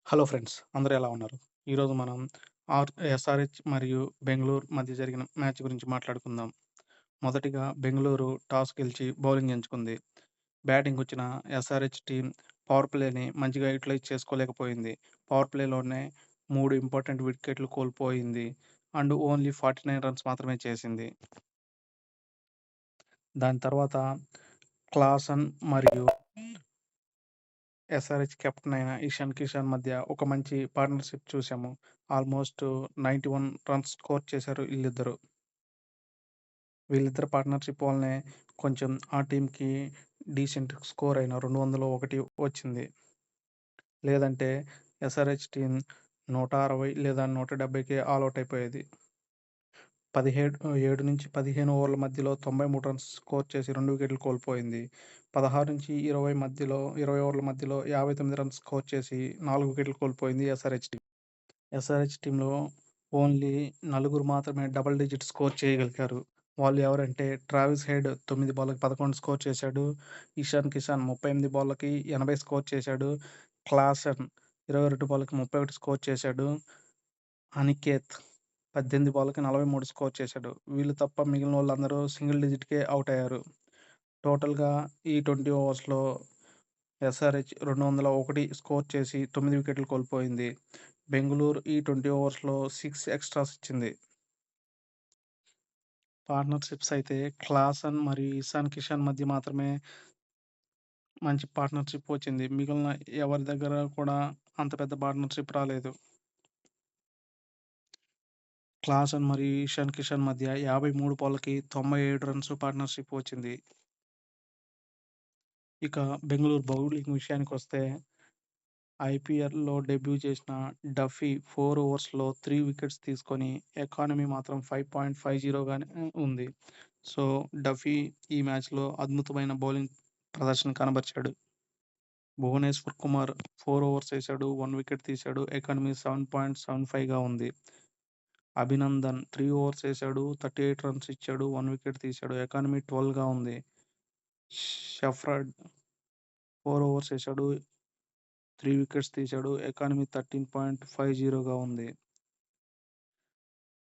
Hello friends, అందరూ ఎలా ఉన్నారు? ఈరోజు మనం ఎస్ఆర్‌హెచ్ మరియు బెంగుళూరు మధ్య జరిగిన మ్యాచ్ గురించి మాట్లాడుకుందాం. మొదటిగా బెంగుళూరు టాస్ గెలిచి బౌలింగ్ ఎంచుకుంది. బ్యాటింగ్‌కొచ్చిన ఎస్ఆర్‌హెచ్ టీమ్ పవర్ ప్లేని మంచిగా యుటిలైజ్ చేసుకోలేకపోయింది. పవర్ ప్లేలోనే 3 ఇంపార్టెంట్ వికెట్లు కోల్పోయింది. ఓన్లీ 49 రన్స్ మాత్రమే చేసింది. దాని తర్వాత క్లాసన్ మరియు ఎస్ఆర్‌హెచ్ కెప్టెన్ అయిన ఇషాన్ కిషాన్ మధ్య ఒక మంచి పార్ట్నర్‌షిప్ చూసాము. ఆల్మోస్ట్ 91 రన్స్ స్కోర్ చేశారు ఈళ్ళిద్దరు. వీళ్ళిద్దరి పార్ట్నర్‌షిప్ వల్లనే కొంచెం ఆ టీమ్‌కి డీసెంట్ స్కోర్ అయిన 201 వచ్చింది. లేదంటే ఎస్ఆర్‌హెచ్ టీమ్ 160 లేదా 170కే ఆల్ ఔట్ అయిపోయేది. 7-15 ఓవర్ల మధ్యలో 93 రన్స్ స్కోర్ చేసి 2 వికెట్లు కోల్పోయింది. 16-20 మధ్యలో 20 ఓవర్ల మధ్యలో 59 రన్స్ స్కోర్ చేసి 4 వికెట్లు కోల్పోయింది ఎస్ఆర్‌హెచ్ టీమ్. ఎస్ఆర్‌హెచ్ టీమ్‌లో ఓన్లీ నలుగురు మాత్రమే డబుల్ డిజిట్ స్కోర్ చేయగలిగారు. వాళ్ళు ఎవరంటే ట్రావిస్ హెడ్ 9 బాళ్ళకి 11 స్కోర్ చేశాడు. ఇషాన్ కిషాన్ 38 బాళ్ళకి 80 స్కోర్ చేశాడు. క్లాసెన్ 22 బాళ్ళకి 31 స్కోర్ చేశాడు. అనికేత్ 18 బాళ్ళకి 43 స్కోర్ చేశాడు. వీళ్ళు తప్ప మిగిలినోళ్ళందరూ సింగిల్ డిజిట్‌కే ఔట్ అయ్యారు. టోటల్‌గా ఈ 20 ఓవర్స్‌లో ఎస్ఆర్‌హెచ్ 201 స్కోర్ చేసి 9 వికెట్లు కోల్పోయింది. బెంగుళూరు ఈ 20 ఓవర్స్‌లో 6 ఎక్స్‌ట్రాస్ ఇచ్చింది. పార్ట్నర్‌షిప్స్ అయితే క్లాసన్ మరియు ఇషాన్ కిషాన్ మధ్య మాత్రమే మంచి పార్ట్నర్‌షిప్ వచ్చింది. మిగిలిన ఎవరి దగ్గర కూడా అంత పెద్ద పార్ట్నర్‌షిప్ రాలేదు. క్లాసన్ మరియు ఇషాన్ కిషాన్ మధ్య 53 బాళ్ళకి 97 రన్స్ పార్ట్నర్‌షిప్ వచ్చింది. ఇక బెంగుళూరు బౌలింగ్ విషయానికొస్తే ఐపీఎల్‌లో డెబ్యూ చేసిన డఫీ 4 ఓవర్స్‌లో 3 వికెట్స్ తీసుకొని ఎకానమీ మాత్రం 5.50 గానే ఉంది. సో, డఫీ ఈ మ్యాచ్‌లో అద్భుతమైన బౌలింగ్ ప్రదర్శన కనబరిచాడు. భువనేశ్వర్ కుమార్ 4 ఓవర్స్ ఏశాడు. 1 వికెట్ తీశాడు. ఎకానమీ 7.75గా ఉంది. అభినందన్ 3 ఓవర్స్ ఏశాడు. 38 రన్స్ ఇచ్చాడు. 1 వికెట్ తీశాడు. ఎకానమీ 12గా ఉంది. షెఫర్డ్ 4 ఓవర్స్ ఏశాడు. 3 వికెట్స్ తీశాడు. ఎకానమీ 13.50గా ఉంది.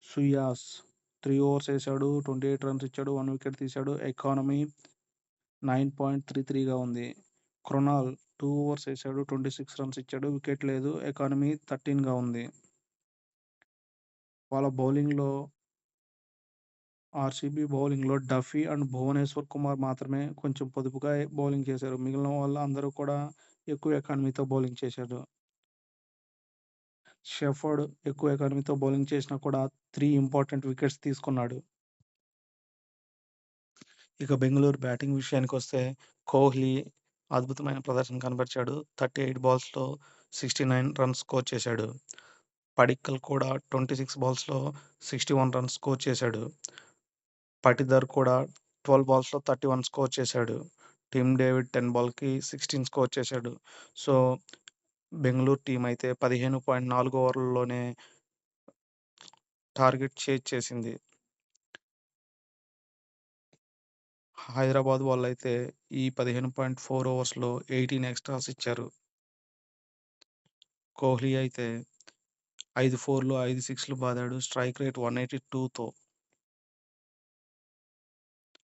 సుయాస్ 3 ఓవర్స్ ఏశాడు. 28 రన్స్ ఇచ్చాడు. 1 వికెట్ తీశాడు. ఎకానమీ 9.33గా ఉంది. కృణాల్ 2 ఓవర్స్ ఏశాడు. 26 రన్స్ ఇచ్చాడు. వికెట్ లేదు. ఎకానమీ 13గా ఉంది. వాళ్ళ బౌలింగ్‌లో ఆర్‌సీబీ బౌలింగ్‌లో డఫీ అండ్ భువనేశ్వర్ కుమార్ మాత్రమే కొంచెం పొదుపుగా బౌలింగ్ చేశారు. మిగిలిన వాళ్ళందరూ కూడా ఎక్కువ ఎకానమీతో బౌలింగ్ చేశారు. షెఫర్డ్ ఎక్కువ ఎకానమీతో బౌలింగ్ చేసినా కూడా 3 ఇంపార్టెంట్ వికెట్స్ తీసుకున్నాడు. ఇక బెంగుళూరు బ్యాటింగ్ విషయానికొస్తే కోహ్లీ అద్భుతమైన ప్రదర్శన కనబరిచాడు. 38 బాల్స్‌లో 69 రన్స్ స్కోర్ చేశాడు. పడిక్కల్ కూడా 26 బాల్స్‌లో 61 రన్స్ స్కోర్ చేశాడు. పటిదార్ కూడా 12 బాల్స్‌లో 31 స్కోర్ చేశాడు. టిమ్ డేవిడ్ 10 బాల్‌కి 16 స్కోర్ చేశాడు. సో, బెంగుళూరు టీమ్ అయితే 15.4 ఓవర్లలోనే టార్గెట్ చేజ్ చేసింది. హైదరాబాద్ వాళ్ళైతే ఈ 15.4 ఓవర్స్‌లో 18 ఎక్స్‌ట్రాస్ ఇచ్చారు. కోహ్లీ అయితే 5 ఫోర్‌లు, 5 సిక్స్‌లు బాదాడు. Strike rate 182తో.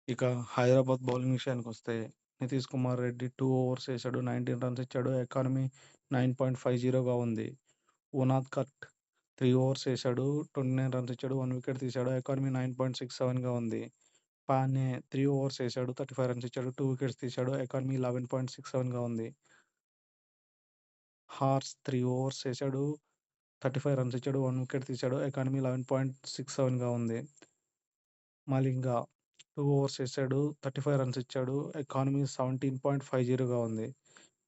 ఇక హైదరాబాద్ బౌలింగ్ విషయానికొస్తే నితీష్ కుమార్ రెడ్డి 2 ఓవర్స్ ఏశాడు. 19 రన్స్ ఇచ్చాడు. ఎకానమీ 9.50గా ఉంది. ఉనాద్కట్ 3 ఓవర్స్ ఏశాడు. 29 రన్స్ ఇచ్చాడు. 1 వికెట్ తీశాడు. ఎకానమీ 9.67గా ఉంది. పానే 3 ఓవర్స్ ఏశాడు. 35 రన్స్ ఇచ్చాడు. 2 వికెట్స్ తీశాడు. ఎకానమీ 11.67గా ఉంది. Horse 3 overs ఏశాడు. 35 రన్స్ ఇచ్చాడు. 1 వికెట్ తీశాడు. ఎకానమీ 11.67గా ఉంది. మలింగ 2 ఓవర్స్ ఏశాడు. 35 రన్స్ ఇచ్చాడు. ఎకానమీ 17.50గా ఉంది.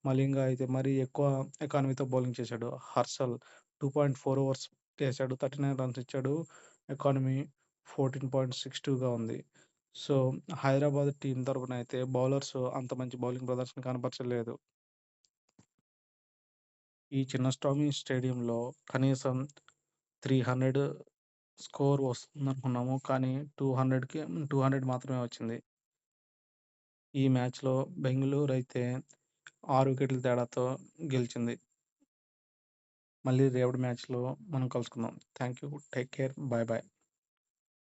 మలింగ అయితే మరీ ఎక్కువ ఎకానమీతో బౌలింగ్ చేశాడు. హర్షల్ 2.4 ఓవర్స్ ఏశాడు. 39 రన్స్ ఇచ్చాడు. ఎకానమీ 14.62గా ఉంది. సో, హైదరాబాద్ టీమ్ తరపున అయితే బౌలర్స్ అంత మంచి బౌలింగ్ ప్రదర్శన కనపరచలేదు. ఈ చిన్నస్వామి స్టేడియంలో కనీసం 300 స్కోర్ వస్తుందనుకున్నాము. కానీ 200 మాత్రమే వచ్చింది. ఈ మ్యాచ్‌లో బెంగుళూరు అయితే 6 వికెట్ల తేడాతో గెలిచింది. మళ్ళీ రేపటి మ్యాచ్‌లో మనం కలుసుకుందాం. Thank you. Take care. Bye bye.